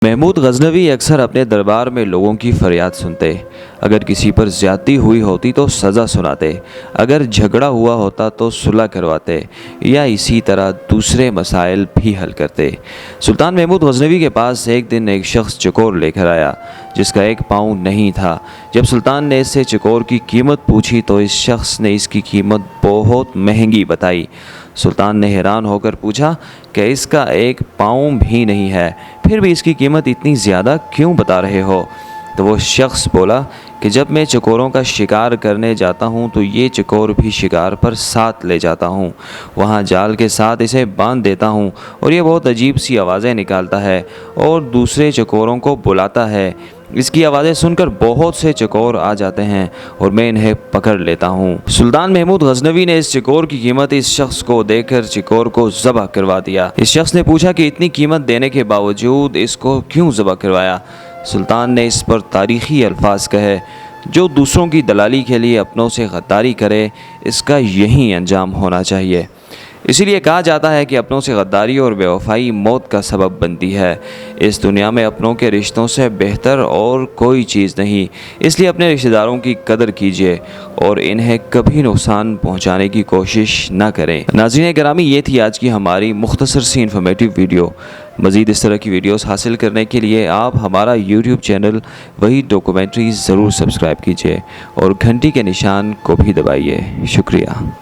महमूद गजनवी अक्सर अपने दरबार में लोगों की फरियाद सुनते। अगर किसी पर ज़्यादती हुई होती तो सज़ा सुनाते, अगर झगड़ा हुआ होता तो सुलह करवाते या इसी तरह दूसरे मसाइल भी हल करते। सुल्तान महमूद गजनवी के पास एक दिन एक शख्स चकोर लेकर आया जिसका एक पाँव नहीं था। जब सुल्तान ने इससे चकोर की कीमत पूछी तो इस शख्स ने इसकी कीमत बहुत महंगी बताई। सुल्तान ने हैरान होकर पूछा कि इसका एक पाँव भी नहीं है, फिर भी इसकी कीमत इतनी ज़्यादा क्यों बता रहे हो? तो वो शख्स बोला कि जब मैं चकोरों का शिकार करने जाता हूँ तो ये चकोर भी शिकार पर साथ ले जाता हूँ, वहाँ जाल के साथ इसे बांध देता हूँ और ये बहुत अजीब सी आवाज़ें निकालता है और दूसरे चकोरों को बुलाता है। इसकी आवाज़ें सुनकर बहुत से चकोर आ जाते हैं और मैं इन्हें पकड़ लेता हूँ। सुल्तान महमूद गजनवी ने इस चकोर की कीमत इस शख्स को देकर चकोर को ज़बह करवा दिया। इस शख्स ने पूछा कि इतनी कीमत देने के बावजूद इसको क्यों ज़बह करवाया? सुल्तान ने इस पर तारीख़ी अल्फाज कहे, जो दूसरों की दलाली के लिए अपनों से गद्दारी करे इसका यही अंजाम होना चाहिए। इसीलिए कहा जाता है कि अपनों से गद्दारी और बेवफाई मौत का सबब बनती है। इस दुनिया में अपनों के रिश्तों से बेहतर और कोई चीज़ नहीं, इसलिए अपने रिश्तेदारों की कदर कीजिए और इन्हें कभी नुकसान पहुंचाने की कोशिश न करें। नाज़रीन गिरामी, ये थी आज की हमारी मुख्तसर सी इन्फॉर्मेटिव वीडियो। मज़ीद इस तरह की वीडियोस हासिल करने के लिए आप हमारा यूट्यूब चैनल वही डॉक्यूमेंट्रीज़ ज़रूर सब्सक्राइब कीजिए और घंटी के निशान को भी दबाइए। शुक्रिया।